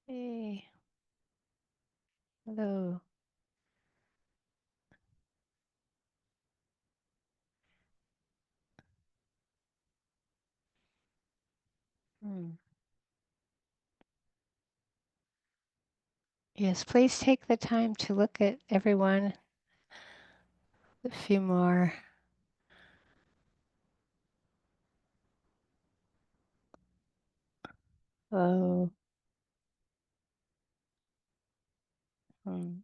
Hey, hello. Hmm. Yes, please take the time to look at everyone. A few more. Oh, hmm,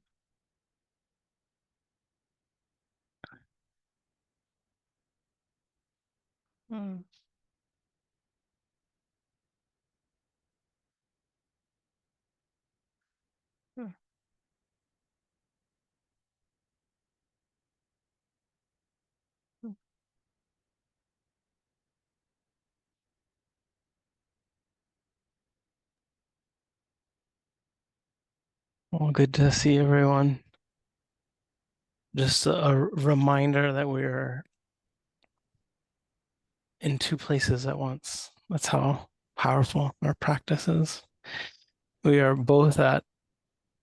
hmm, hmm, hmm. Well, good to see everyone. Just a reminder that we're in two places at once. That's how powerful our practice is. We are both at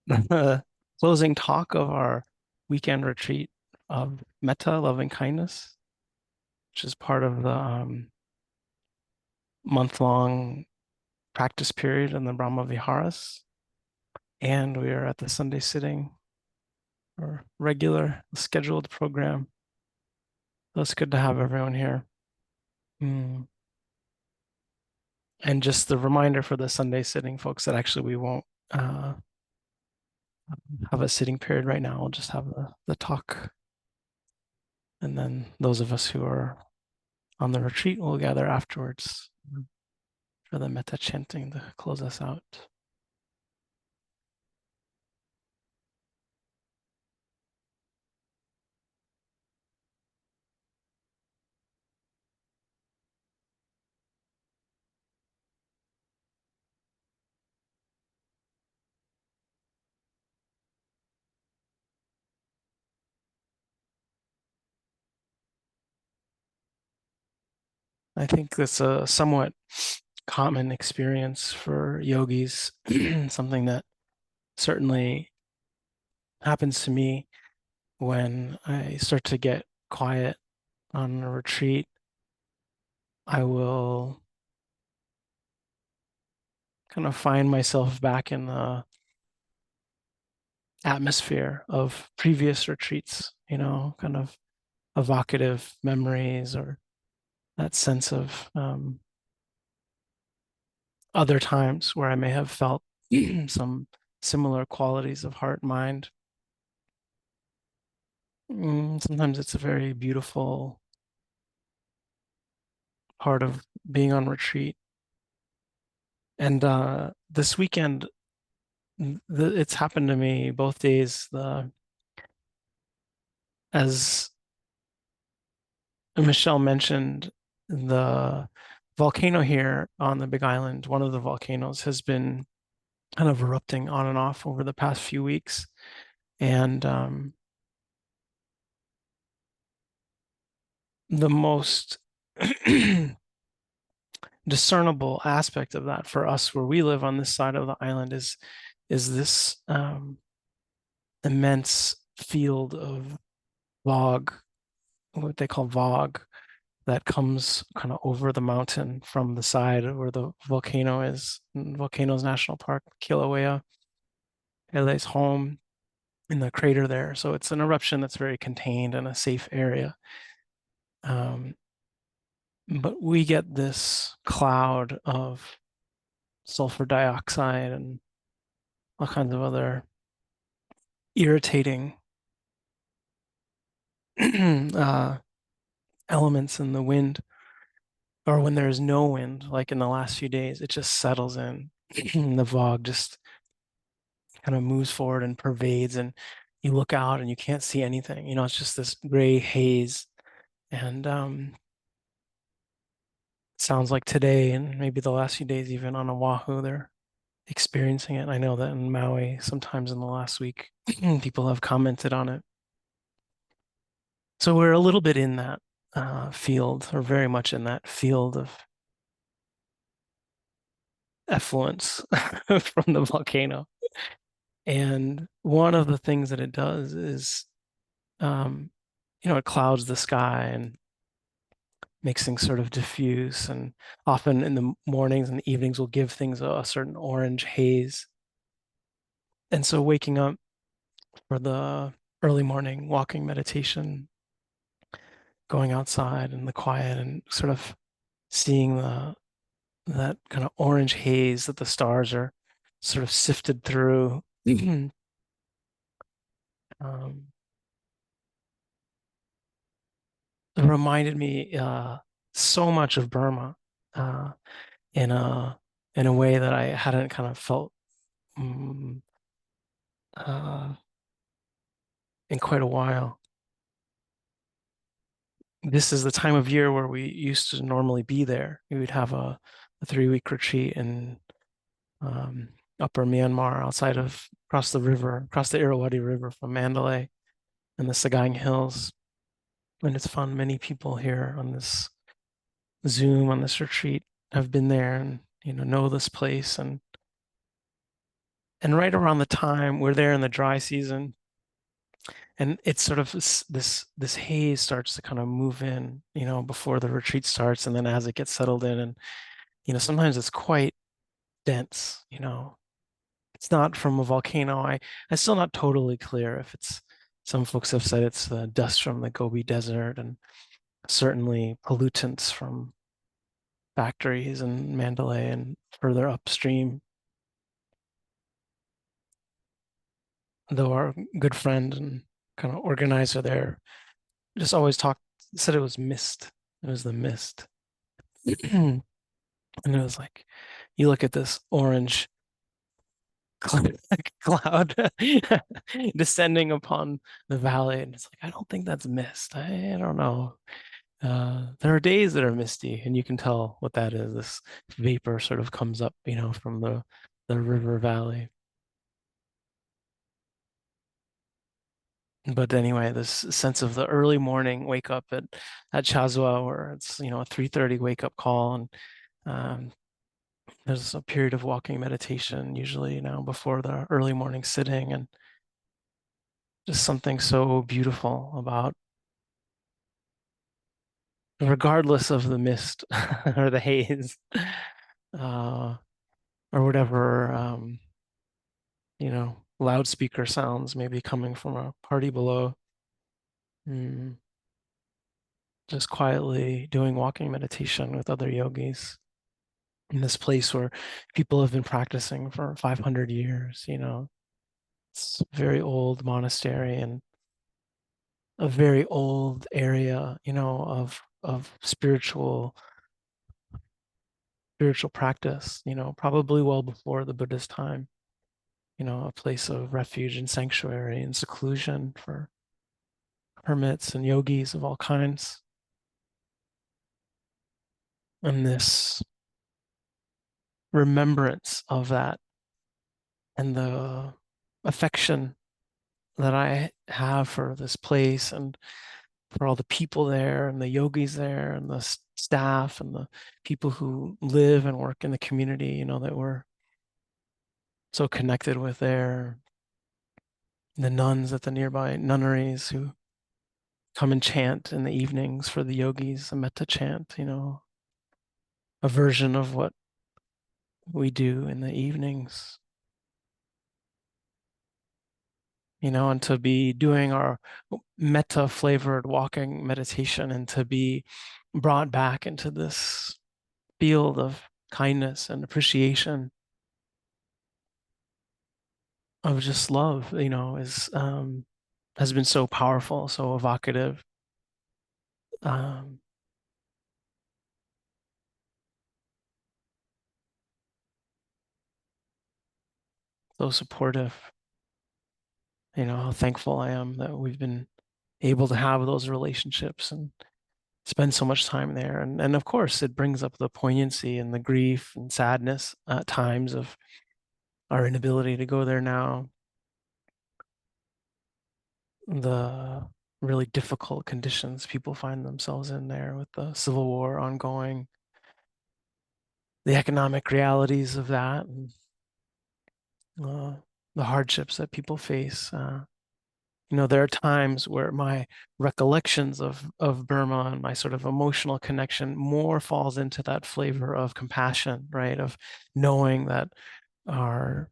the closing talk of our weekend retreat of metta, loving kindness, which is part of the month-long practice period in the Brahma Viharas. And we are at the Sunday sitting, or regular scheduled program. So it's good to have everyone here. Mm. And just the reminder for the Sunday sitting folks that actually we won't uh, have a sitting period right now. We'll just have the talk. And then those of us who are on the retreat will gather afterwards for the metta chanting to close us out. I think that's a somewhat common experience for yogis, something that certainly happens to me when I start to get quiet on a retreat. I will kind of find myself back in the atmosphere of previous retreats, kind of evocative memories or that sense of other times where I may have felt some similar qualities of heart and mind. Sometimes it's a very beautiful part of being on retreat. And this weekend, it's happened to me both days. As Michelle mentioned, the volcano here on the Big Island, one of the volcanoes, has been kind of erupting on and off over the past few weeks. And the most discernible aspect of that for us where we live on this side of the island is this immense field of fog, what they call fog, that comes kind of over the mountain from the side where the volcano is, Volcanoes National Park, Kilauea, LA's home in the crater there. So it's an eruption that's very contained in a safe area. Um, but we get this cloud of sulfur dioxide and all kinds of other irritating uh, elements in the wind, or when there's no wind, like in the last few days, it just settles in. The fog just kind of moves forward and pervades, and you look out and you can't see anything. It's just this gray haze. And sounds like today and maybe the last few days, even on Oahu, they're experiencing it. I know that in Maui, sometimes in the last week, people have commented on it. So we're a little bit in that field, or very much in that field of effluence from the volcano. And one of the things that it does is, um, it clouds the sky and makes things sort of diffuse. And often in the mornings and the evenings will give things a certain orange haze. And so waking up for the early morning walking meditation, going outside in the quiet and sort of seeing the that kind of orange haze that the stars are sort of sifted through. um, it reminded me so much of Burma uh, in a way that I hadn't kind of felt um, uh, in quite a while. This is the time of year where we used to normally be there. We would have a 3 week retreat in um, upper Myanmar, across the river, across the Irrawaddy River from Mandalay and the Sagaing Hills. And it's fun. Many people here on this Zoom, on this retreat, have been there and know this place. And right around the time we're there in the dry season, and it's sort of this haze starts to kind of move in, before the retreat starts, and then as it gets settled in, and sometimes it's quite dense. It's not from a volcano. I'm still not totally clear if it's. Some folks have said it's the dust from the Gobi Desert, and certainly pollutants from factories in Mandalay and further upstream. Though our good friend and kind of organizer there just always said it was mist. It was the mist. And it was like, you look at this orange cloud descending upon the valley, and it's like, I don't think that's mist. I don't know. There are days that are misty, and you can tell what that is. This vapor sort of comes up, from the river valley. But anyway, this sense of the early morning wake up at Chazwa, where it's a 3:30 wake up call, and um, there's a period of walking meditation usually before the early morning sitting, and just something so beautiful about, regardless of the mist or the haze, uh, or whatever loudspeaker sounds maybe coming from a party below. Mm, just quietly doing walking meditation with other yogis in this place where people have been practicing for 500 years. It's a very old monastery and a very old area, of spiritual practice, probably well before the Buddha's time, a place of refuge and sanctuary and seclusion for hermits and yogis of all kinds. And this remembrance of that and the affection that I have for this place and for all the people there and the yogis there and the staff and the people who live and work in the community, that we're so connected with there. The nuns at the nearby nunneries who come and chant in the evenings for the yogis, a metta chant, a version of what we do in the evenings, and to be doing our metta flavored walking meditation and to be brought back into this field of kindness and appreciation of just love, is has been so powerful, so evocative, um, so supportive. How thankful I am that we've been able to have those relationships and spend so much time there. And of course, it brings up the poignancy and the grief and sadness at times of our inability to go there now, the really difficult conditions people find themselves in there with the civil war ongoing. the economic realities of that, and uh, the hardships that people face. There are times where my recollections of Burma and my sort of emotional connection more falls into that flavor of compassion, right? Of knowing that our,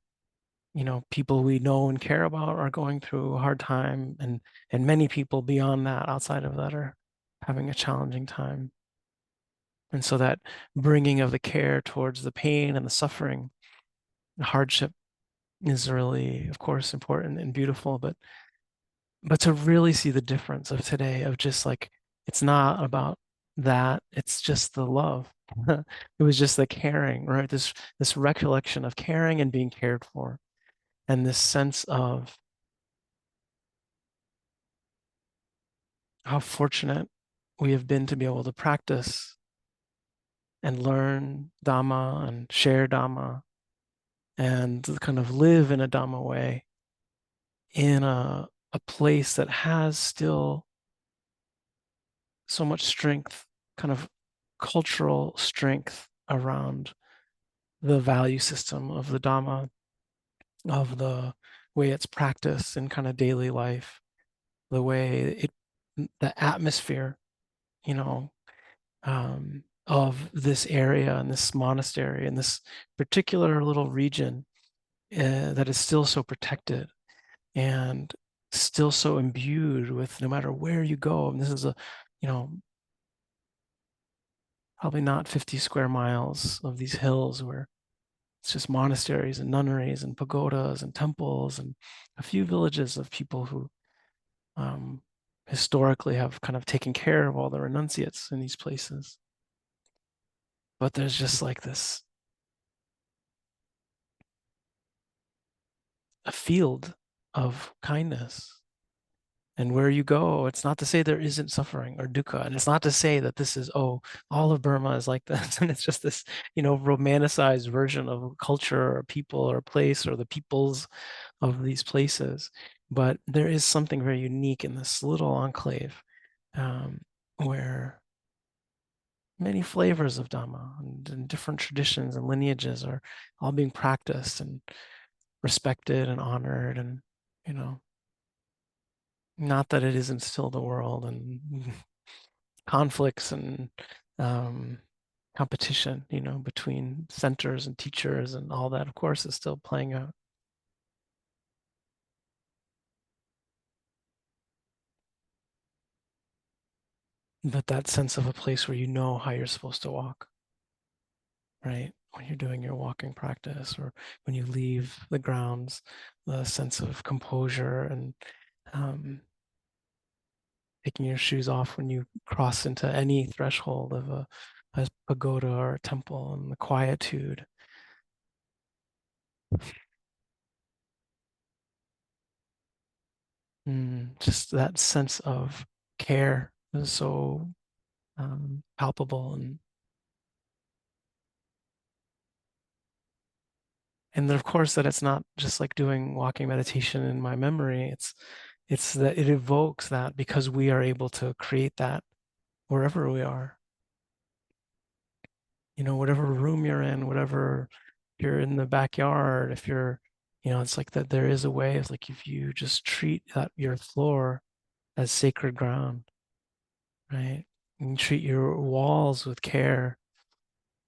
people we know and care about are going through a hard time, and many people beyond that, outside of that, are having a challenging time. And so that bringing of the care towards the pain and the suffering, the hardship is really, of course, important and beautiful, but to really see the difference of today, of just like, it's not about that, it's just the love. It was just the caring, right? This recollection of caring and being cared for, and this sense of how fortunate we have been to be able to practice and learn Dhamma and share Dhamma and kind of live in a Dhamma way in a place that has still so much strength, kind of cultural strength around the value system of the Dhamma, of the way it's practiced in kind of daily life, the way the atmosphere, you know, of this area and this monastery and this particular little region that is still so protected and still so imbued with, no matter where you go. And this is you know, probably not 50 square miles of these hills where it's just monasteries and nunneries and pagodas and temples and a few villages of people who um, historically have kind of taken care of all the renunciates in these places. But there's just like this, a field of kindness. And where you go, it's not to say there isn't suffering or dukkha. And it's not to say that this is, oh, all of Burma is like this. And it's just this, romanticized version of a culture or people or a place or the peoples of these places. But there is something very unique in this little enclave um, where many flavors of Dhamma and different traditions and lineages are all being practiced and respected and honored. And, you know, not that it isn't still the world and conflicts and um, competition, between centers and teachers and all that, of course, is still playing out. But that sense of a place where you know how you're supposed to walk, right? When you're doing your walking practice or when you leave the grounds, the sense of composure and um, taking your shoes off when you cross into any threshold of a pagoda or a temple, and the quietude. Just that sense of care is so palpable, and then of course that it's not just like doing walking meditation in my memory. It's that it evokes that because we are able to create that wherever we are. Whatever room you're in, whatever, you're in the backyard, if you're, it's like that there is a way. It's like if you just treat that your floor as sacred ground, right? And you treat your walls with care,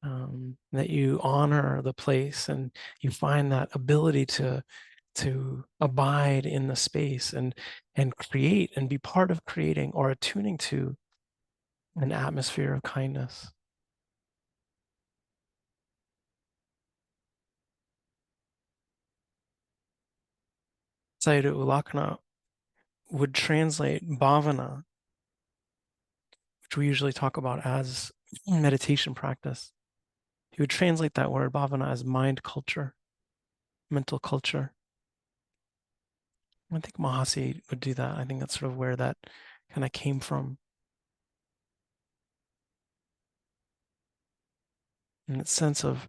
that you honor the place and you find that ability to abide in the space and create and be part of creating or attuning to an atmosphere of kindness. Sayadaw Ulakana would translate bhavana, which we usually talk about as meditation practice. He would translate that word bhavana as mind culture, mental culture. I think Mahasi would do that. I think that's sort of where that kind of came from. And that sense of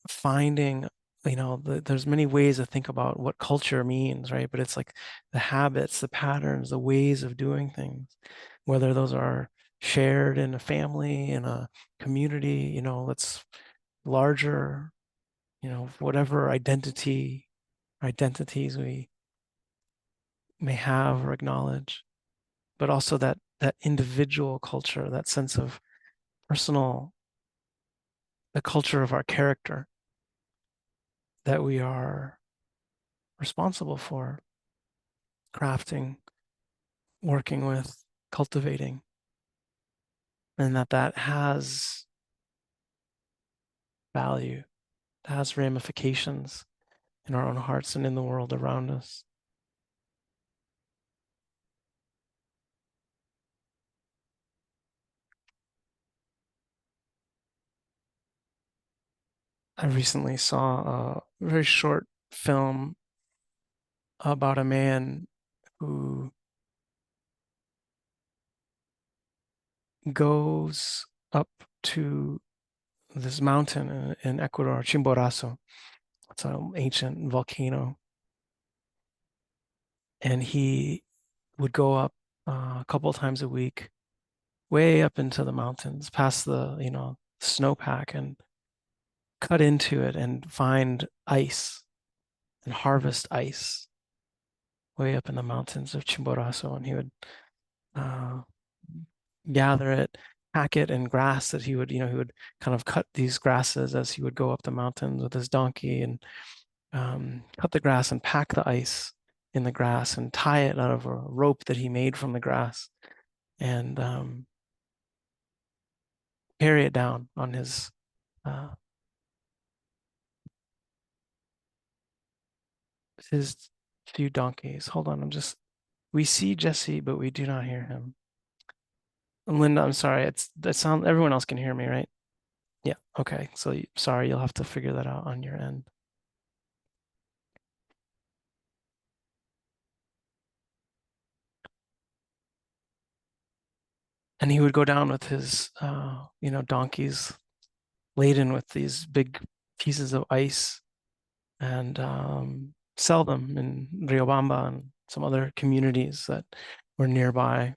finding, there's many ways to think about what culture means, right? But it's like the habits, the patterns, the ways of doing things, whether those are shared in a family, in a community, let's larger, whatever identities we may have or acknowledge, but also that individual culture, that sense of personal, the culture of our character that we are responsible for crafting, working with, cultivating, and that has value, has ramifications in our own hearts and in the world around us. I recently saw a very short film about a man who goes up to this mountain in Ecuador, Chimborazo. It's an ancient volcano. And he would go up a couple of times a week, way up into the mountains, past the, snowpack, and cut into it and find ice and harvest ice way up in the mountains of Chimborazo. And he would uh, gather it, pack it in grass that he would kind of cut these grasses as he would go up the mountains with his donkey and cut the grass and pack the ice in the grass and tie it out of a rope that he made from the grass and carry it down on uh, his few donkeys. Hold on, we see Jesse, but we do not hear him. And Linda, I'm sorry. Everyone else can hear me, right? Yeah. Okay. So sorry, you'll have to figure that out on your end. And he would go down with his, donkeys laden with these big pieces of ice and sell them in Riobamba and some other communities that were nearby.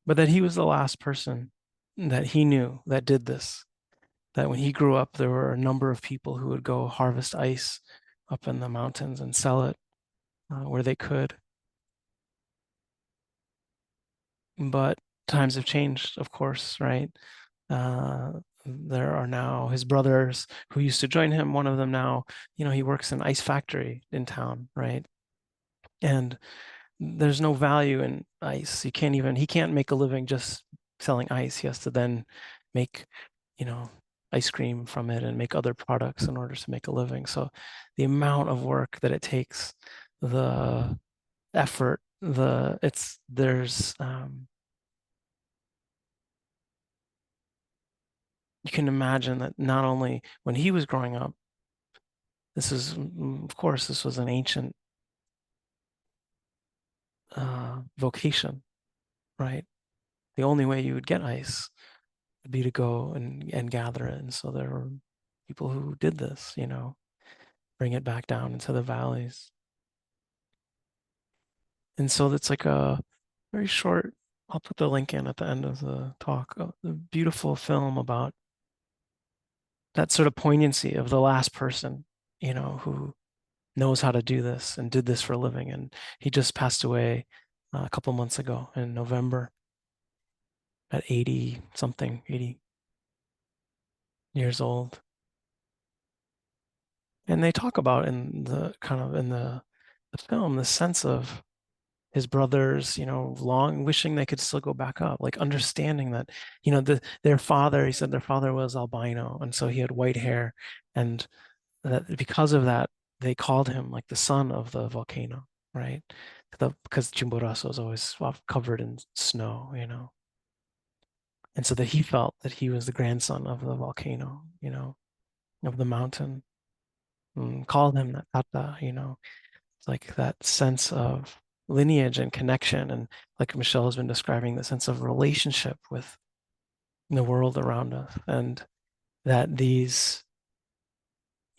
But that he was the last person that he knew that did this. That when he grew up, there were a number of people who would go harvest ice up in the mountains and sell it where they could. But times have changed, of course, right? There are now his brothers who used to join him. One of them now, he works in an ice factory in town, right? And there's no value in ice. He can't make a living just selling ice. He has to then make, you know, ice cream from it and make other products in order to make a living. So the amount of work that it takes, the effort, you can imagine that not only when he was growing up, of course, this was an ancient vocation, right? The only way you would get ice would be to go and gather it. And so there were people who did this, bring it back down into the valleys. And so it's like a very short, I'll put the link in at the end of the talk, a beautiful film about that sort of poignancy of the last person, who knows how to do this and did this for a living. And he just passed away a couple months ago in November at 80 something, 80 years old. And they talk about in the film the sense of his brothers, long wishing they could still go back up, like understanding that, their father, he said their father was albino, and so he had white hair, and that because of that, they called him like the son of the volcano, right? Because Chimborazo was always covered in snow, and so that he felt that he was the grandson of the volcano, of the mountain, and called him that tata, It's like that sense of lineage and connection, and like Michelle has been describing, the sense of relationship with the world around us, and that these,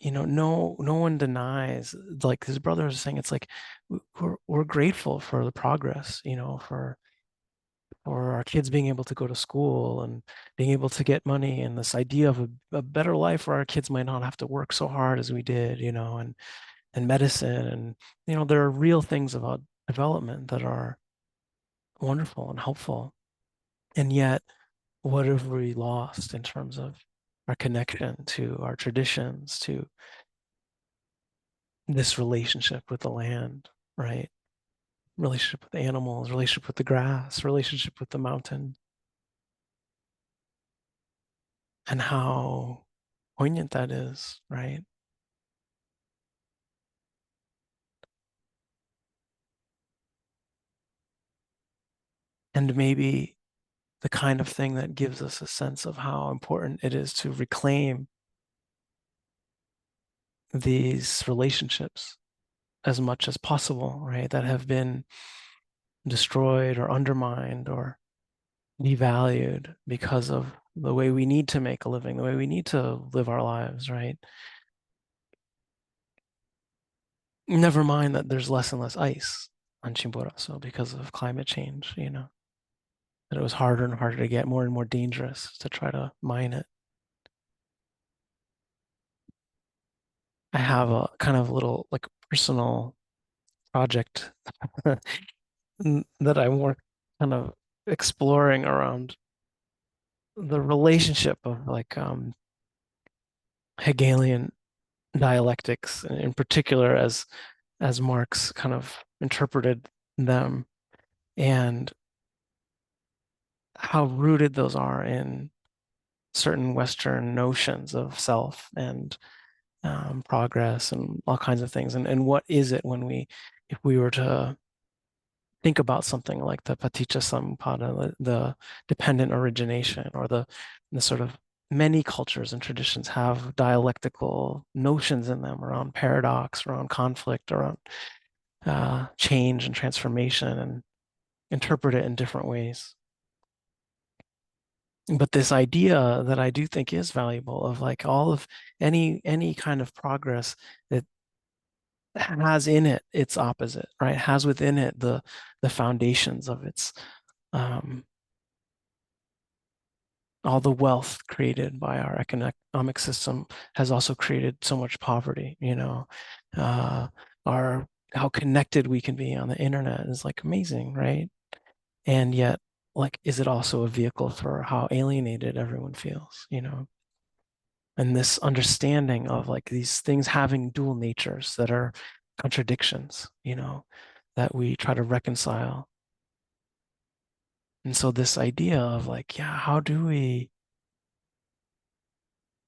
no one denies, like his brother was saying, it's like we're grateful for the progress, for or our kids being able to go to school and being able to get money and this idea of a better life where our kids might not have to work so hard as we did, and medicine. And, there are real things about development that are wonderful and helpful. And yet, what have we lost in terms of our connection to our traditions, to this relationship with the land, right? Relationship with animals, relationship with the grass, relationship with the mountain, and how poignant that is, right? And maybe the kind of thing that gives us a sense of how important it is to reclaim these relationships as much as possible, right? That have been destroyed or undermined or devalued because of the way we need to make a living, the way we need to live our lives, right? Never mind that there's less and less ice on Chimborazo because of climate change, that it was harder and harder to get, more and more dangerous to try to mine it. I have a kind of little like personal project that I'm more kind of exploring around the relationship of like Hegelian dialectics, in particular as Marx kind of interpreted them, and how rooted those are in certain Western notions of self and progress and all kinds of things. And what is it if we were to think about something like the Paticca the dependent origination, or the sort of many cultures and traditions have dialectical notions in them around paradox, around conflict, around change and transformation, and interpret it in different ways. But this idea that I do think is valuable of like all of any kind of progress that has in it its opposite, right? Has within it the foundations of its um, all the wealth created by our economic system has also created so much poverty, uh, our how connected we can be on the internet is like amazing, right? And yet, like, is it also a vehicle for how alienated everyone feels, And this understanding of like these things having dual natures that are contradictions, that we try to reconcile. And so this idea of like, yeah, how do we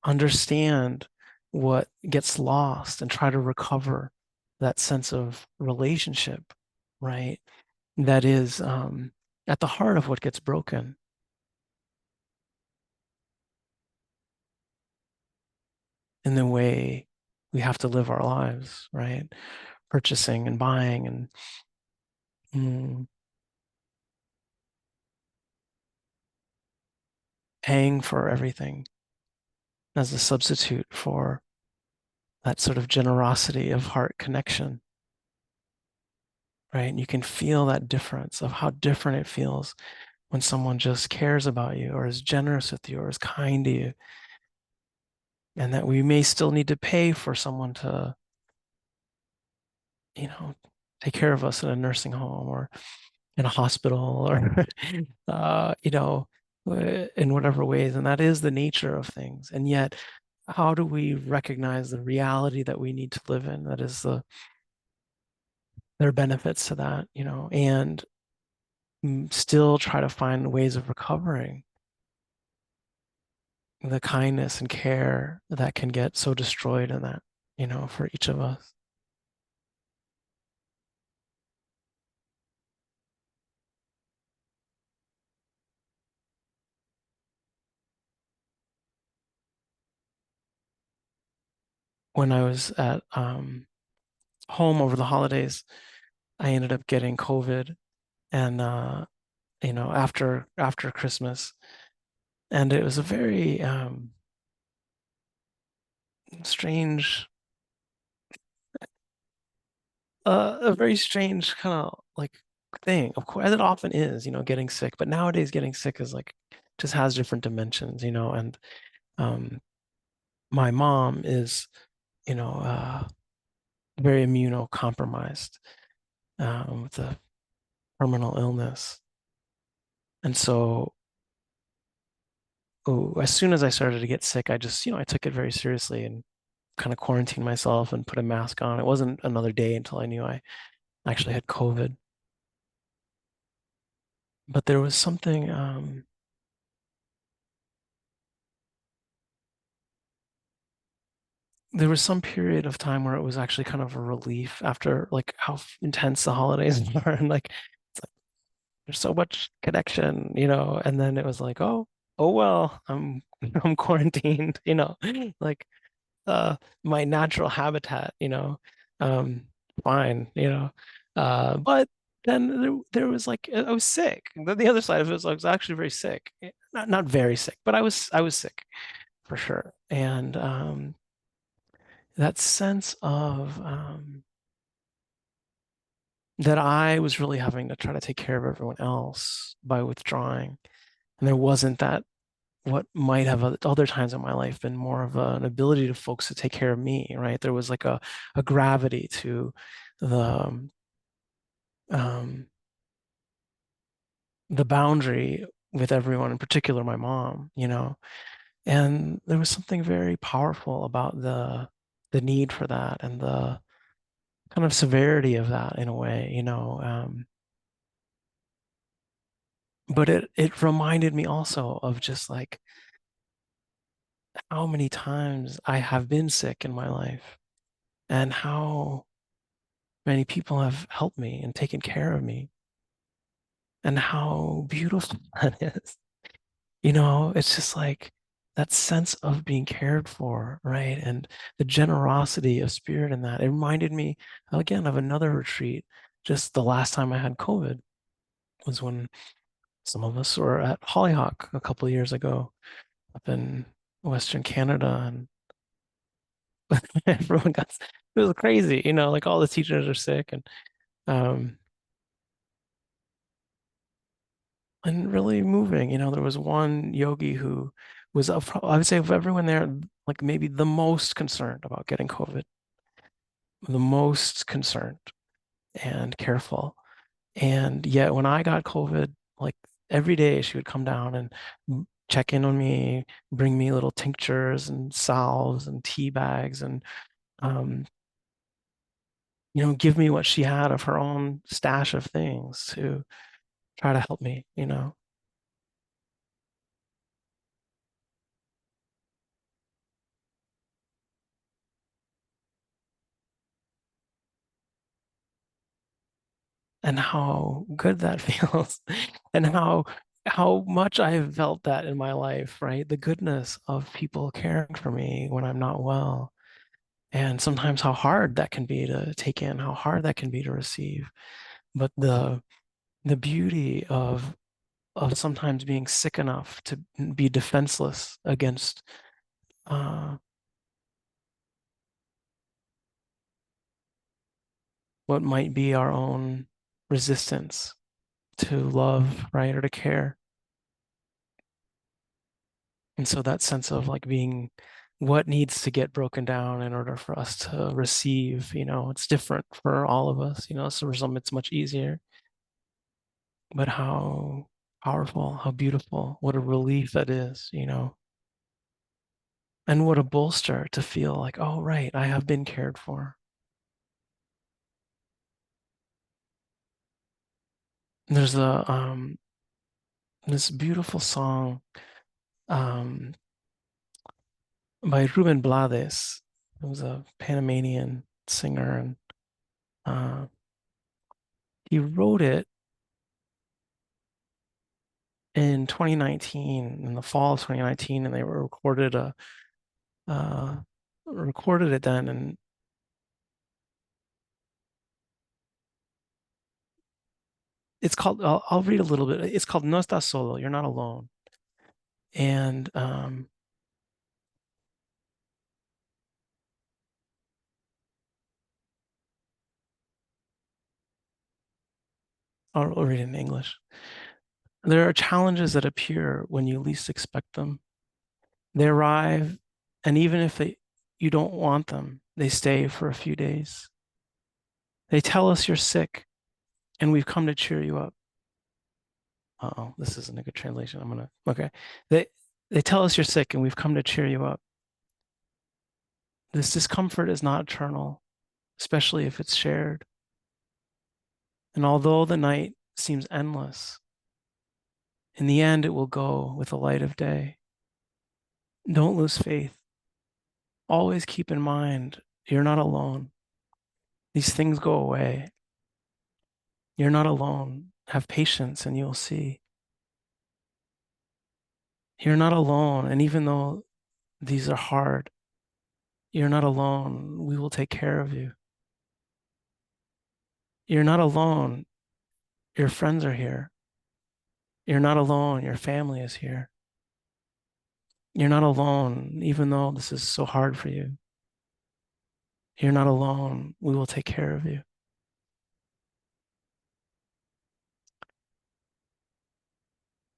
understand what gets lost and try to recover that sense of relationship, right? That is at the heart of what gets broken in the way we have to live our lives, right? Purchasing and buying and mm, paying for everything as a substitute for that sort of generosity of heart connection, right? And you can feel that difference of how different it feels when someone just cares about you or is generous with you or is kind to you, and that we may still need to pay for someone to, you know, take care of us in a nursing home or in a hospital or, in whatever ways. And that is the nature of things. And yet, how do we recognize the reality that we need to live in? That is there are benefits to that, and still try to find ways of recovering the kindness and care that can get so destroyed in that, for each of us. When I was at home over the holidays, I ended up getting COVID, and after Christmas, and it was a very strange, a very strange kind of like thing, of course, as it often is, getting sick. But nowadays, getting sick is like just has different dimensions, and um, my mom is, you know, uh, very immunocompromised with a terminal illness. And so, as soon as I started to get sick, I just, I took it very seriously and kind of quarantined myself and put a mask on. It wasn't another day until I knew I actually had COVID. But there was something, there was some period of time where it was actually kind of a relief after like how intense the holidays are. And like, it's like there's so much connection, and then it was like, oh well, I'm quarantined, like my natural habitat, um, fine, but then there was like I was sick. The other side of it was I was actually very sick. Not very sick, but I was sick for sure. And that sense of that I was really having to try to take care of everyone else by withdrawing. And there wasn't that what might have other times in my life been more of an ability to folks to take care of me, right? There was like a gravity to the um, the boundary with everyone, in particular my mom, and there was something very powerful about the need for that and the kind of severity of that in a way, but it reminded me also of just like how many times I have been sick in my life and how many people have helped me and taken care of me and how beautiful that is. It's just like that sense of being cared for, right? And the generosity of spirit in that. It reminded me again of another retreat. Just the last time I had COVID was when some of us were at Hollyhock a couple of years ago up in Western Canada, and everyone got it was crazy, like all the teachers are sick um and really moving. There was one yogi who was I would say of everyone there, like maybe the most concerned about getting COVID, the most concerned and careful. And yet when I got COVID, like every day she would come down and check in on me, bring me little tinctures and salves and tea bags and um, give me what she had of her own stash of things to try to help me, and how good that feels and how much I have felt that in my life, right? The goodness of people caring for me when I'm not well. And sometimes how hard that can be to take in, how hard that can be to receive. But the beauty of sometimes being sick enough to be defenseless against uh, what might be our own resistance to love, right, or to care. And so that sense of like being what needs to get broken down in order for us to receive, it's different for all of us, so for some it's much easier, but how powerful, how beautiful, what a relief that is, and what a bolster to feel like, oh, right, I have been cared for. There's this beautiful song um, by Ruben Blades, who was a Panamanian singer, and uh, he wrote it in 2019, in the fall of 2019, and they uh, recorded it then, and it's called. I'll read a little bit. It's called "No Estás Solo." You're not alone, and I'll read it in English. There are challenges that appear when you least expect them. They arrive, and even if you don't want them, they stay for a few days. They tell us you're sick, and we've come to cheer you up. Uh-oh, this isn't a good translation. Okay. They they tell us you're sick, and we've come to cheer you up. This discomfort is not eternal, especially if it's shared. And although the night seems endless, in the end it will go with the light of day. Don't lose faith. Always keep in mind you're not alone. These things go away. You're not alone. Have patience and you'll see. You're not alone. And even though these are hard, you're not alone. We will take care of you. You're not alone. Your friends are here. You're not alone. Your family is here. You're not alone, even though this is so hard for you. You're not alone. We will take care of you.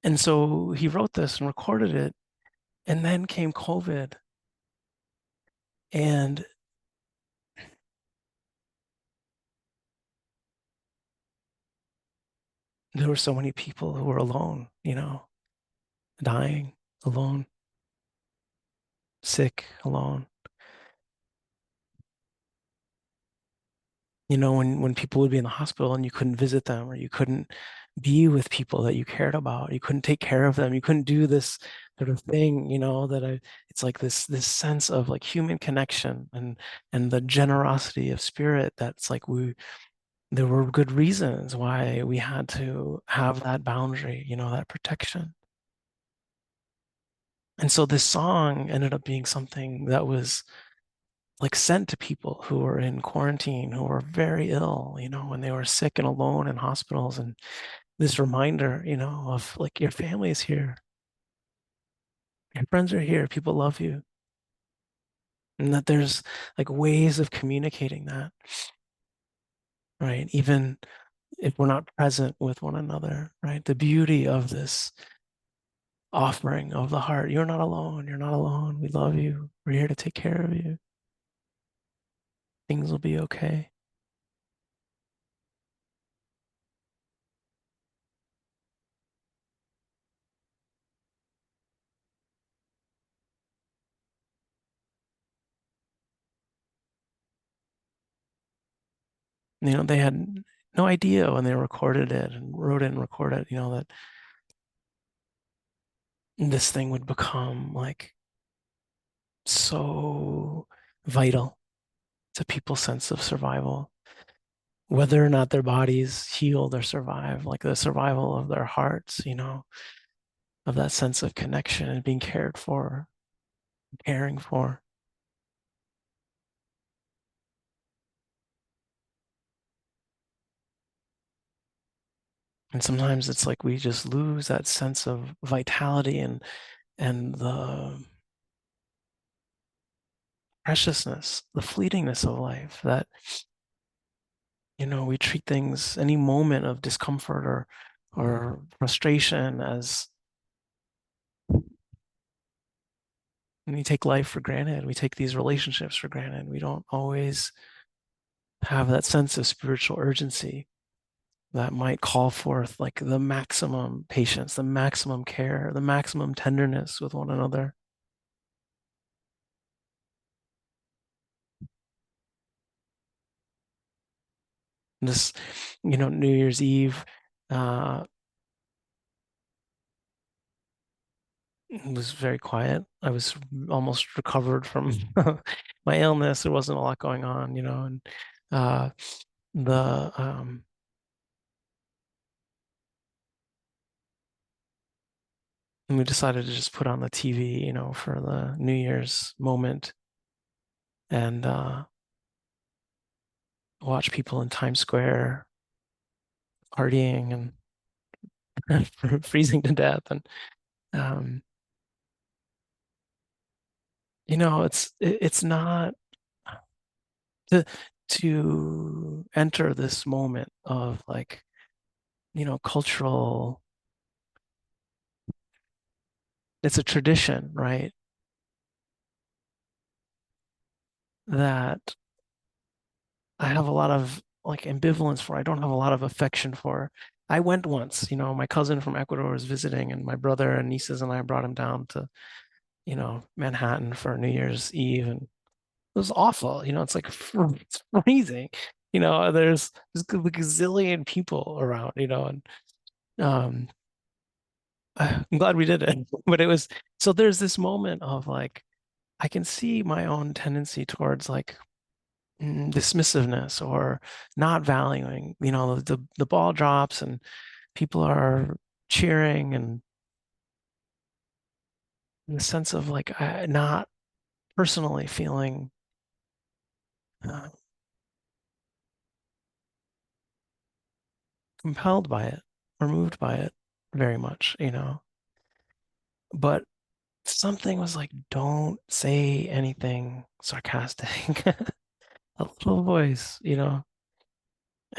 And so he wrote this and recorded it. And then came COVID. And there were so many people who were alone, dying alone, sick alone. When people would be in the hospital and you couldn't visit them or you couldn't be with people that you cared about, you couldn't take care of them, you couldn't do this sort of thing, it's like this sense of like human connection and the generosity of spirit that's like there were good reasons why we had to have that boundary, that protection. And so this song ended up being something that was like sent to people who were in quarantine, who were very ill, when they were sick and alone in hospitals. And this reminder, of like your family is here, your friends are here, people love you. And that there's like ways of communicating that, right? Even if we're not present with one another, right? The beauty of this offering of the heart. You're not alone. You're not alone. We love you. We're here to take care of you. Things will be okay. They had no idea when they recorded it and wrote it and recorded it, that this thing would become like so vital to people's sense of survival, whether or not their bodies healed or survive, like the survival of their hearts, of that sense of connection and being cared for, caring for. And sometimes it's like we just lose that sense of vitality and the preciousness, the fleetingness of life that, we treat things, any moment of discomfort or frustration as we take life for granted. We take these relationships for granted. We don't always have that sense of spiritual urgency that might call forth like the maximum patience, the maximum care, the maximum tenderness with one another. This, New Year's Eve uh, was very quiet. I was almost recovered from my illness. There wasn't a lot going on, and uh, the and we decided to just put on the TV, for the New Year's moment and watch people in Times Square partying and freezing to death. And um, it's not to enter this moment of like cultural, it's a tradition, right? That I have a lot of like ambivalence for. I don't have a lot of affection for. I went once, my cousin from Ecuador was visiting, and my brother and nieces and I brought him down to, Manhattan for New Year's Eve, and it was awful. It's like it's freezing. There's a gazillion people around, and um, I'm glad we did it. But it was so there's this moment of like I can see my own tendency towards like dismissiveness or not valuing. The ball drops and people are cheering, and the sense of like not personally feeling uh, compelled by it or moved by it very much. But something was like, don't say anything sarcastic. A little voice. And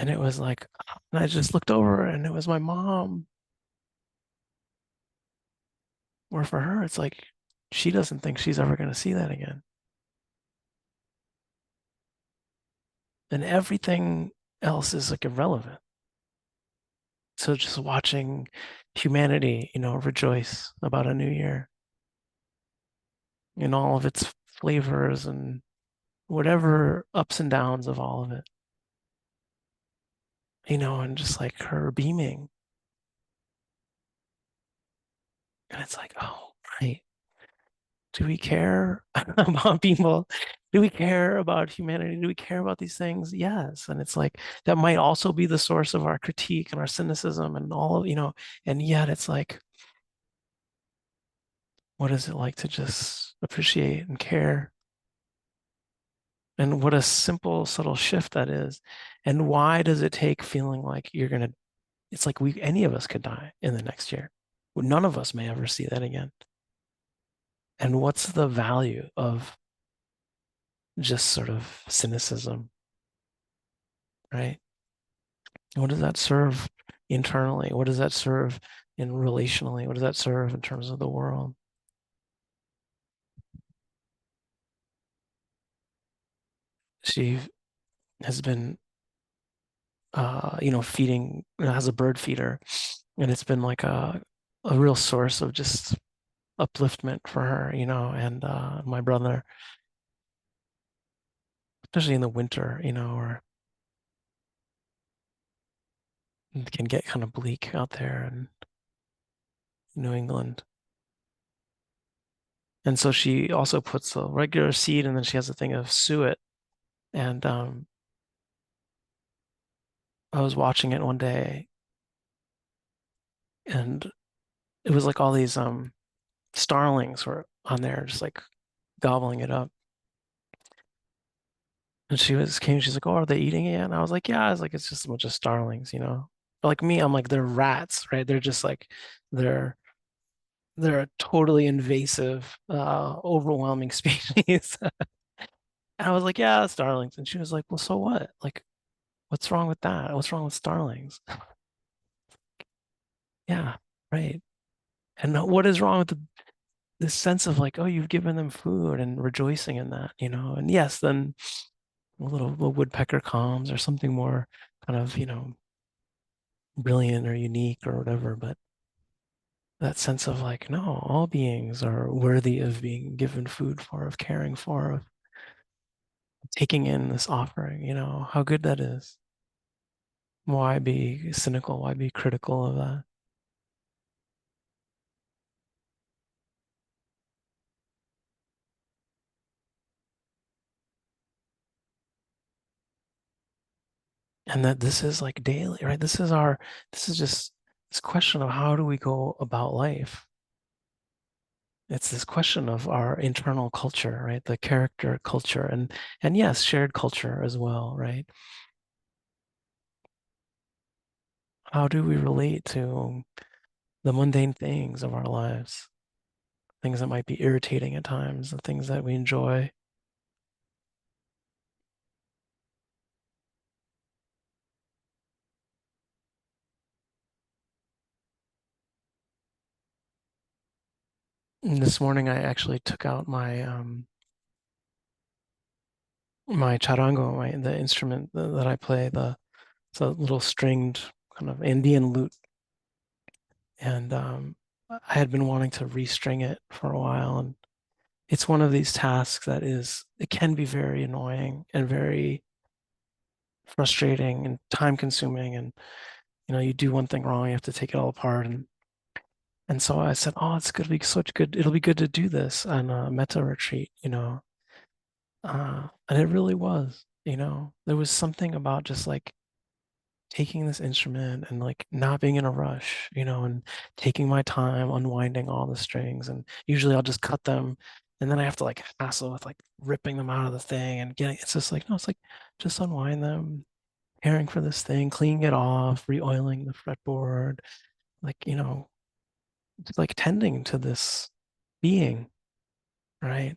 it was like, and I just looked over and it was my mom. Where for her, it's like she doesn't think she's ever going to see that again. And everything else is like irrelevant. So just watching humanity, rejoice about a new year in all of its flavors and whatever ups and downs of all of it, and just like her beaming. And it's like, oh, right. Do we care about people? Do we care about humanity? Do we care about these things? Yes. And it's like that might also be the source of our critique and our cynicism and all of. And yet it's like, what is it like to just appreciate and care? And what a simple, subtle shift that is. And why does it take feeling like it's like any of us could die in the next year. None of us may ever see that again. And what's the value of just sort of cynicism, right? What does that serve internally? What does that serve in relationally? What does that serve in terms of the world? She has been, feeding, has a bird feeder, and it's been like a real source of just upliftment for her, and my brother, especially in the winter, where it can get kind of bleak out there in New England. And so she also puts a regular seed and then she has a thing of suet. And I was watching it one day and it was like all these starlings were on there just like gobbling it up. And she's like, "Oh, are they eating it?" And I was like, "Yeah." I was like, "It's just a bunch of starlings." But like me, I'm like, they're rats, right? They're just like they're they're a totally invasive, overwhelming species. And I was like, "Yeah, starlings." And she was like, "Well, so what? Like, what's wrong with that? What's wrong with starlings?" Yeah, right. And what is wrong with this sense of like, oh, you've given them food and rejoicing in that? And yes, then a woodpecker comes or something more kind of, brilliant or unique or whatever. But that sense of like, no, all beings are worthy of being given food for, of caring for, of taking in this offering, how good that is. Why be cynical? Why be critical of that? And that this is like daily, right? This is just this question of how do we go about life? It's this question of our internal culture, right? The character culture and yes, shared culture as well, right? How do we relate to the mundane things of our lives? Things that might be irritating at times, the things that we enjoy. And this morning I actually took out my charango, the instrument that I play, it's a little stringed kind of Andean lute, and I had been wanting to restring it for a while, and it's one of these tasks that it can be very annoying and very frustrating and time consuming, and you do one thing wrong, you have to take it all apart, and so I said, oh, it's gonna be such good, it'll be good to do this on a metta retreat, and it really was, there was something about just like taking this instrument and like not being in a rush, and taking my time unwinding all the strings. And usually I'll just cut them and then I have to like hassle with like ripping them out of the thing and getting it's just like, no, it's like just unwind them, caring for this thing, cleaning it off, re-oiling the fretboard, like, just like tending to this being, right?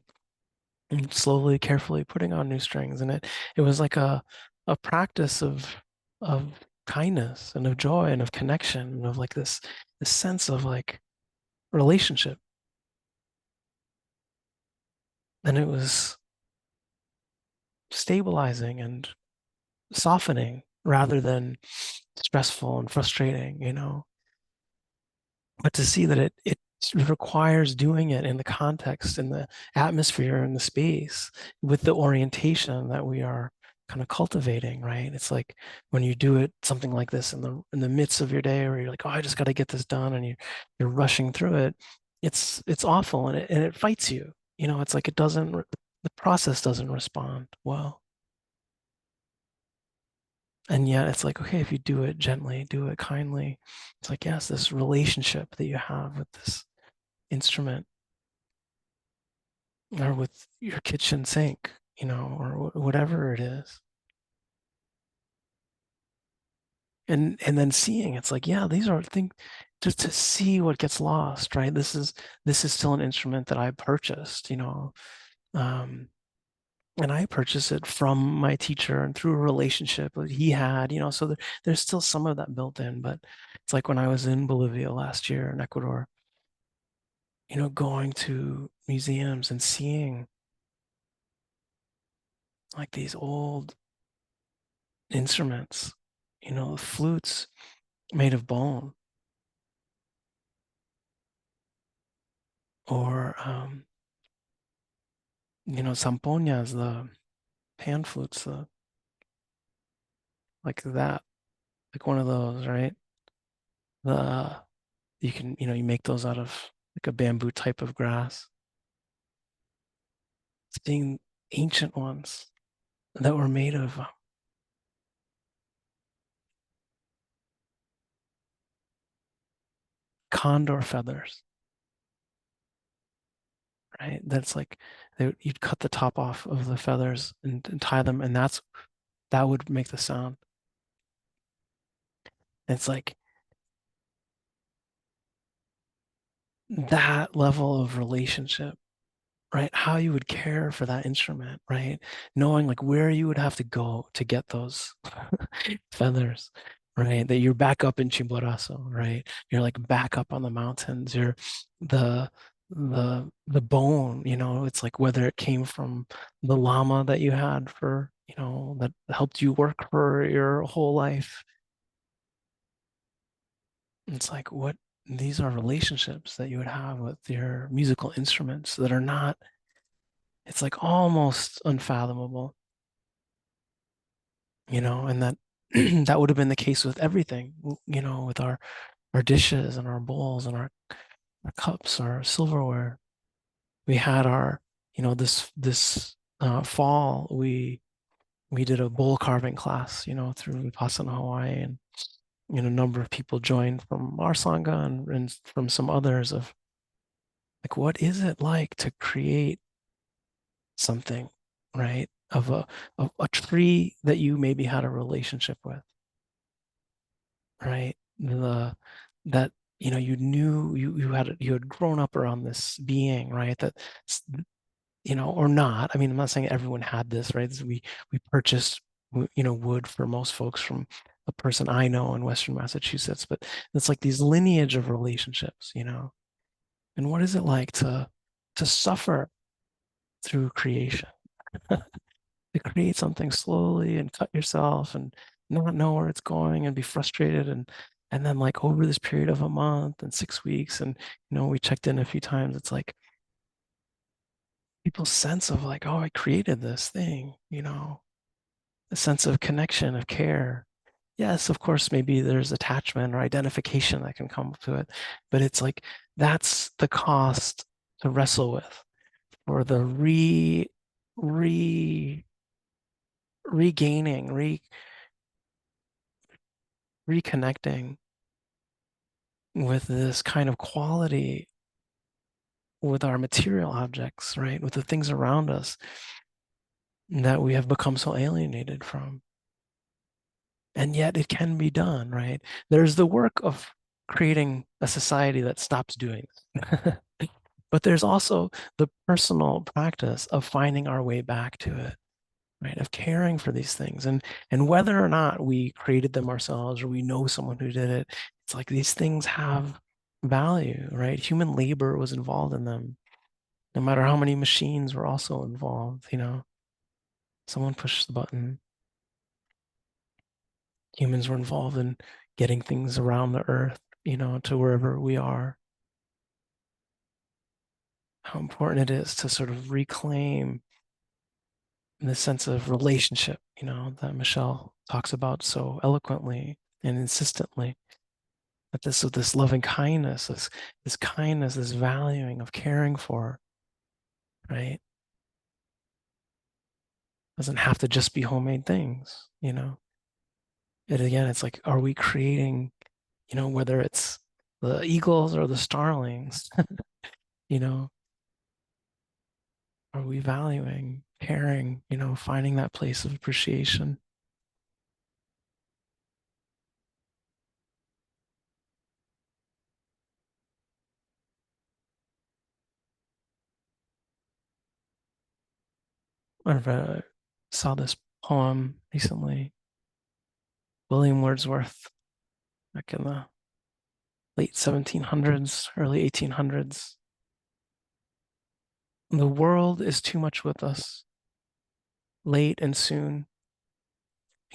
And slowly, carefully putting on new strings. And it was like a practice of kindness and of joy and of connection and of like this sense of like relationship. And it was stabilizing and softening rather than stressful and frustrating, but to see that it requires doing it in the context, in the atmosphere, in the space, with the orientation that we are kind of cultivating, right? It's like when you do it something like this in the midst of your day, where you're like, oh, I just got to get this done, and you're rushing through it. It's awful, and it fights you. It's like the process doesn't respond well. And yet it's like, okay, if you do it gently, do it kindly, it's like, yes, this relationship that you have with this instrument or with your kitchen sink, or whatever it is. And then seeing it's like, yeah, these are things just to see what gets lost, right? This is still an instrument that I purchased, um, and I purchased it from my teacher and through a relationship that he had, so there's still some of that built in, but it's like when I was in Bolivia last year in Ecuador, going to museums and seeing like these old instruments, flutes made of bone, or zampoñas, the pan flutes, like that, like one of those, right? The you can, you make those out of like a bamboo type of grass. Seeing ancient ones that were made of condor feathers, right? That's like you'd cut the top off of the feathers and tie them, and that would make the sound. It's like that level of relationship, right? How you would care for that instrument, right? Knowing like where you would have to go to get those feathers, right? That you're back up in Chimborazo, right? You're like back up on the mountains. You're the the bone, it's like whether it came from the llama that you had for, that helped you work for your whole life. It's like what these are relationships that you would have with your musical instruments that are not, it's like almost unfathomable, and that that would have been the case with everything, with our dishes and our bowls and our cups, our silverware. We had this fall we did a bowl carving class, through Vipassana Hawaii, and a number of people joined from our sangha and from some others of like what is it like to create something, right? Of a tree that you maybe had a relationship with, right? That you knew you had grown up around this being, right? That or not. I mean, I'm not saying everyone had this, right? We purchased wood for most folks from a person I know in Western Massachusetts, but it's like these lineage of relationships, And what is it like to suffer through creation, to create something slowly and cut yourself and not know where it's going and be frustrated and then like over this period of a month and 6 weeks and we checked in a few times. It's like people's sense of like, oh, I created this thing, a sense of connection, of care. Yes, of course, maybe there's attachment or identification that can come to it, but it's like that's the cost to wrestle with or the re regaining, reconnecting with this kind of quality with our material objects, right? With the things around us that we have become so alienated from. And yet it can be done, right? There's the work of creating a society that stops doing this. But there's also the personal practice of finding our way back to it, right? Of caring for these things. And whether or not we created them ourselves or we know someone who did it, it's like these things have value, right? Human labor was involved in them. No matter how many machines were also involved, someone pushed the button. Humans were involved in getting things around the earth, to wherever we are. How important it is to sort of reclaim the sense of relationship, that Michelle talks about so eloquently and insistently. That this loving kindness, this kindness, this valuing of caring for, right? Doesn't have to just be homemade things. It again, it's like, are we creating, whether it's the eagles or the starlings, you know, are we valuing, caring, finding that place of appreciation? I saw this poem recently, William Wordsworth, back in the late 1700s, early 1800s. The world is too much with us, late and soon,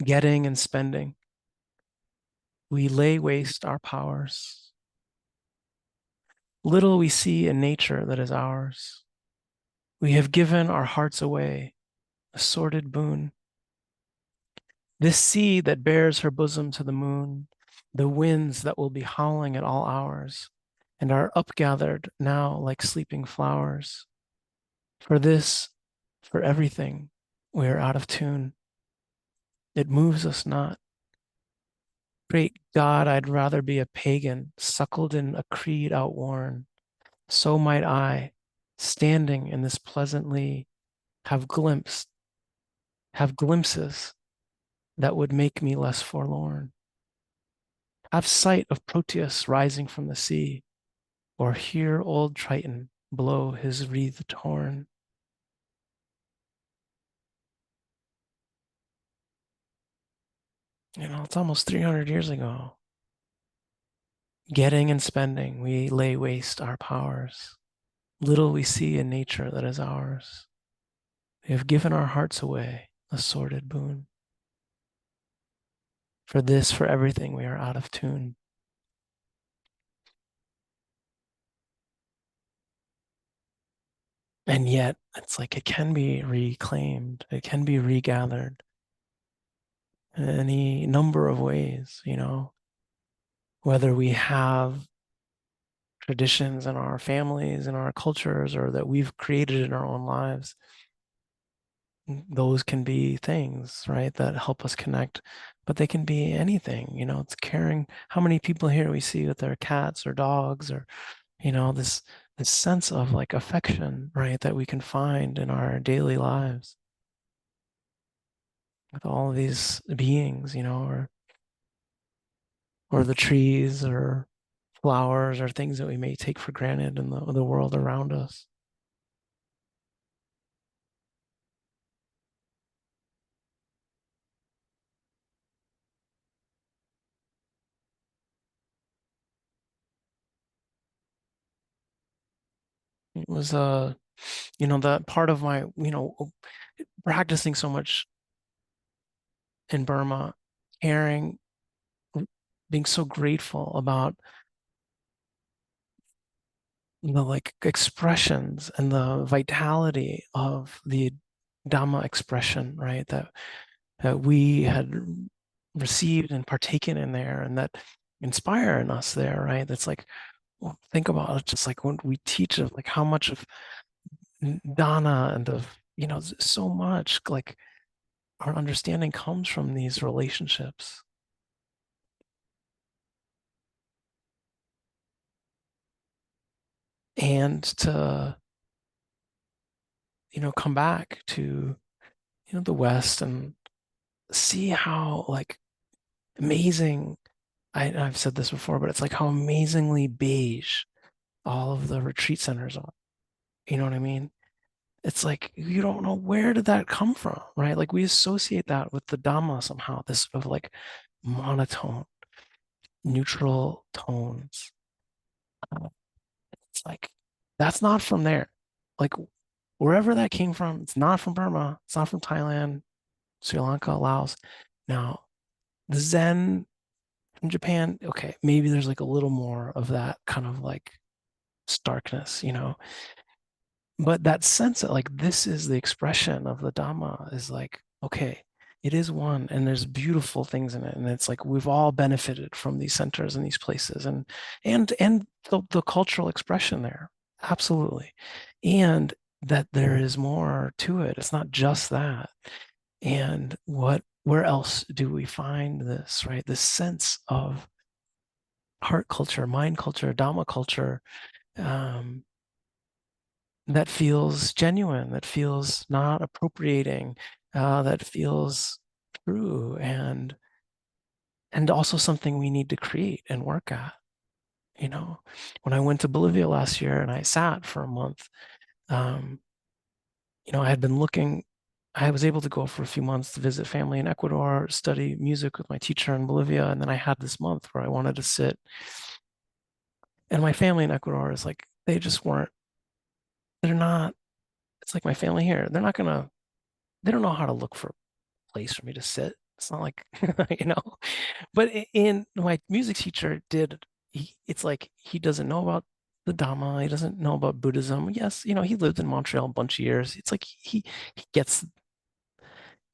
getting and spending. We lay waste our powers. Little we see in nature that is ours. We have given our hearts away, a sordid boon. This sea that bears her bosom to the moon, the winds that will be howling at all hours, and are upgathered now like sleeping flowers. For this, for everything, we are out of tune. It moves us not. Great God, I'd rather be a pagan, suckled in a creed outworn. So might I, standing in this pleasantly, have have glimpses that would make me less forlorn. Have sight of Proteus rising from the sea, or hear old Triton blow his wreathed horn. It's almost 300 years ago. Getting and spending, we lay waste our powers. Little we see in nature that is ours. We have given our hearts away, a sordid boon. For this, for everything, we are out of tune. And yet, it's like it can be reclaimed, it can be regathered in any number of ways, whether we have traditions in our families, in our cultures, or that we've created in our own lives. Those can be things, right, that help us connect, but they can be anything, it's caring. How many people here we see with their cats or dogs or, this sense of like affection, right, that we can find in our daily lives with all of these beings, or the trees or flowers or things that we may take for granted in the world around us. It was that part of my, practicing so much in Burma, caring, being so grateful about the like expressions and the vitality of the Dhamma expression, right? That we had received and partaken in there, and that inspire in us there, right? That's like, well, think about it, just like when we teach of like how much of dana and of so much like our understanding comes from these relationships, and to come back to the West and see how like amazing. I've said this before, but it's like how amazingly beige all of the retreat centers are. You know what I mean? It's like you don't know where did that come from, right? Like we associate that with the Dhamma somehow, this sort of like monotone, neutral tones. It's like that's not from there. Like wherever that came from, it's not from Burma, it's not from Thailand, Sri Lanka, Laos. Now, the Zen from Japan, okay, maybe there's like a little more of that kind of like starkness, but that sense that like this is the expression of the Dhamma is like, okay, it is one and there's beautiful things in it. And it's like we've all benefited from these centers and these places and the cultural expression there. Absolutely. And that there is more to it. It's not just that. And where else do we find this, right? This sense of heart culture, mind culture, Dhamma culture, um, that feels genuine, that feels not appropriating, that feels true, and also something we need to create and work at. When I went to Bolivia last year and I sat for a month, um, I had been looking. I was able to go for a few months to visit family in Ecuador, study music with my teacher in Bolivia, and then I had this month where I wanted to sit. And my family in Ecuador is like they just weren't. They're not. It's like my family here. They're not gonna. They don't know how to look for place for me to sit. It's not like, you know, but in my music teacher did, it's like he doesn't know about the Dhamma. He doesn't know about Buddhism. Yes, he lived in Montreal a bunch of years. It's like he gets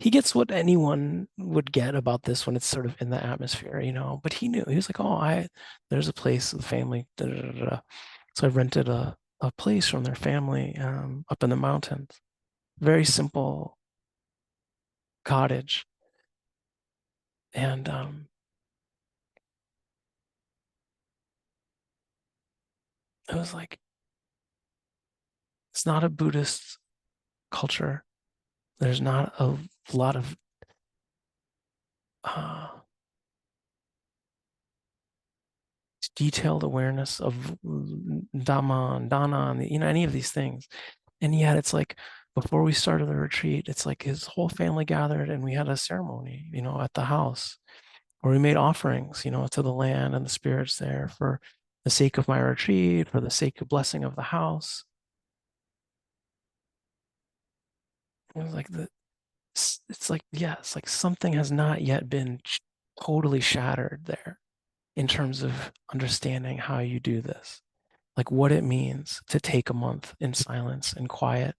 he gets what anyone would get about this when it's sort of in the atmosphere. But he knew. He was like, oh, there's a place, the family, da, da, da, da. So I rented a place from their family up in the mountains. Very simple cottage. And it was like, it's not a Buddhist culture. There's not a lot of uh, detailed awareness of Dhamma and Dana and any of these things. And yet, it's like before we started the retreat, it's like his whole family gathered and we had a ceremony, at the house where we made offerings, to the land and the spirits there for the sake of my retreat, for the sake of blessing of the house. It was like it's like, yeah, it's like something has not yet been totally shattered there in terms of understanding how you do this, like what it means to take a month in silence and quiet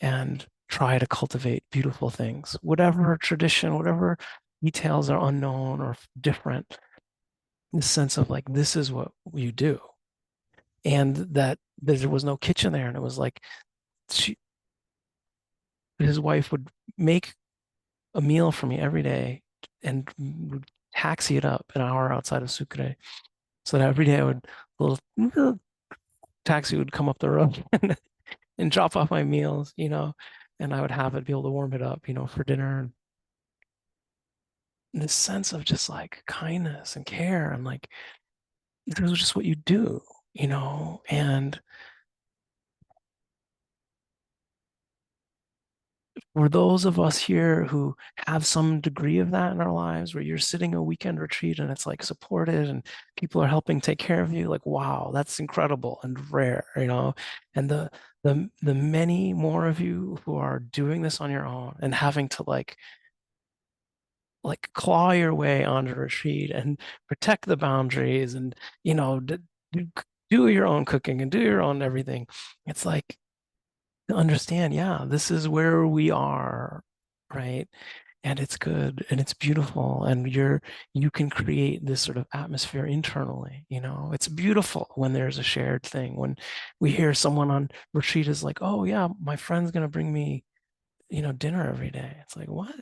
and try to cultivate beautiful things, whatever tradition, whatever details are unknown or different, the sense of like, this is what you do. And that there was no kitchen there. And it was like, his wife would make a meal for me every day and would taxi it up an hour outside of Sucre. So that every day a little taxi would come up the road and drop off my meals, and I would have it, be able to warm it up, for dinner. And this sense of just like kindness and care and like this is just what you do. And For those of us here who have some degree of that in our lives, where you're sitting a weekend retreat and it's like supported and people are helping take care of you, like, wow, that's incredible and rare, you know? And the many more of you who are doing this on your own and having to claw your way onto retreat and protect the boundaries and, you know, do, do your own cooking and do your own everything. It's like to understand, yeah, this is where we are, right? And it's good and it's beautiful. And you can create this sort of atmosphere internally, you know. It's beautiful when there's a shared thing. When we hear someone on retreat is like, oh yeah, my friend's gonna bring me, you know, dinner every day. It's like, what?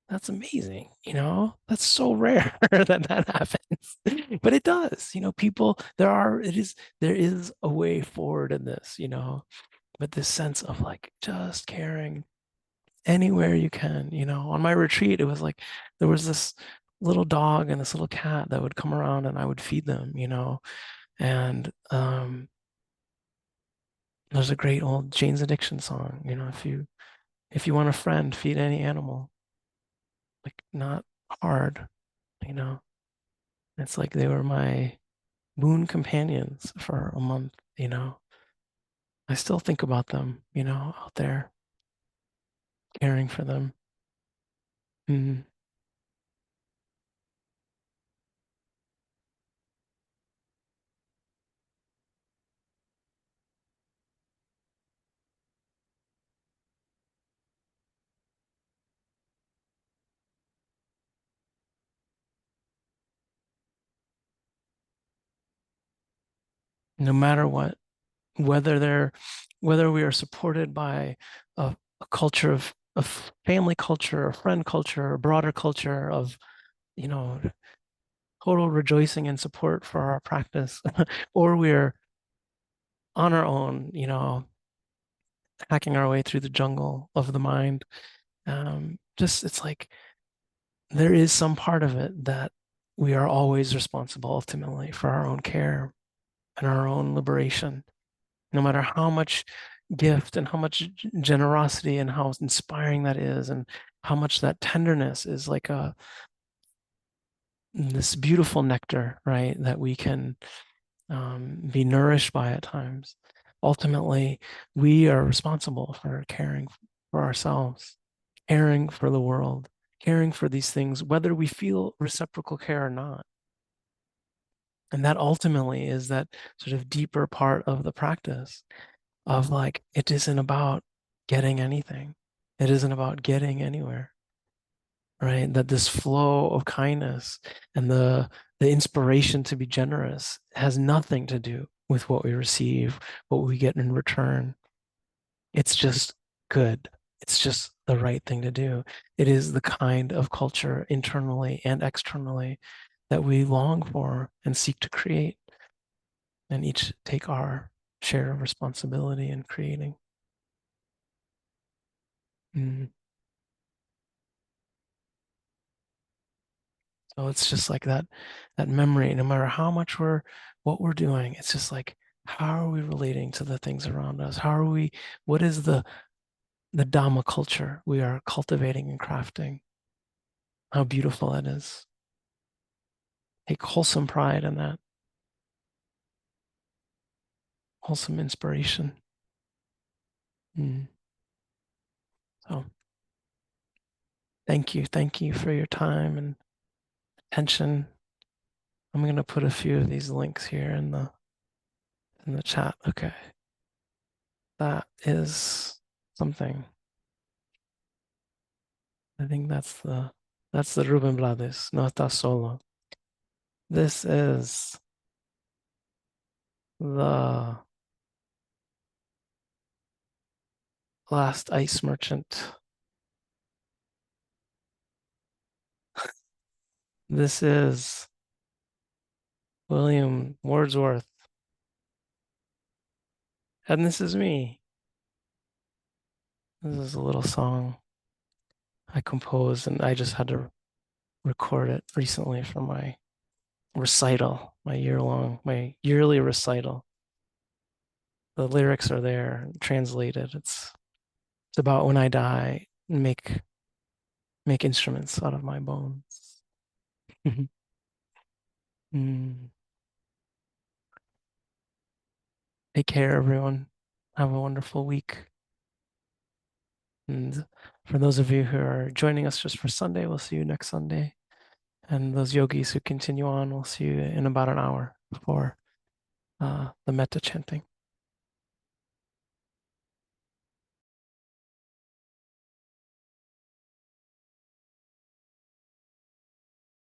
That's amazing, you know? That's so rare that that happens. But it does, you know, people, there is a way forward in this, you know, but this sense of like just caring anywhere you can, you know. On my retreat, it was like there was this little dog and this little cat that would come around and I would feed them, you know. And there's a great old Jane's Addiction song, you know, if you want a friend, feed any animal. Like not hard, you know. It's like they were my boon companions for a month, you know. I still think about them, you know, out there caring for them. Mm. No matter what, whether they're whether we are supported by a culture of family culture, a friend culture, a broader culture of, you know, total rejoicing and support for our practice, or we're on our own, you know, hacking our way through the jungle of the mind. Just it's like there is some part of it that we are always responsible ultimately for our own care and our own liberation, no matter how much gift and how much generosity and how inspiring that is, and how much that tenderness is like this beautiful nectar, right? That we can be nourished by at times. Ultimately, we are responsible for caring for ourselves, caring for the world, caring for these things, whether we feel reciprocal care or not. And that ultimately is that sort of deeper part of the practice of like, it isn't about getting anything. It isn't about getting anywhere, right? That this flow of kindness and the inspiration to be generous has nothing to do with what we receive, what we get in return. It's just good. It's just the right thing to do. It is the kind of culture internally and externally that we long for and seek to create, and each take our share of responsibility in creating. Mm. So it's just like that memory, no matter how much what we're doing, it's just like, how are we relating to the things around us? What is the Dhamma culture we are cultivating and crafting? How beautiful that is. Take wholesome pride in that, wholesome inspiration. Mm. So thank you for your time and attention. I'm gonna put a few of these links here in the chat. Okay. That is something. I think that's the Ruben Blades. No estás solo. This is the last ice merchant. This is William Wordsworth. And this is me. This is a little song I composed and I just had to record it recently for my recital, my yearly recital. The lyrics are there translated. It's about when I die, make instruments out of my bones. Mm. Take care, everyone. Have a wonderful week. And for those of you who are joining us just for Sunday, we'll see you next Sunday. And those yogis who continue on, we'll see you in about an hour for the metta chanting.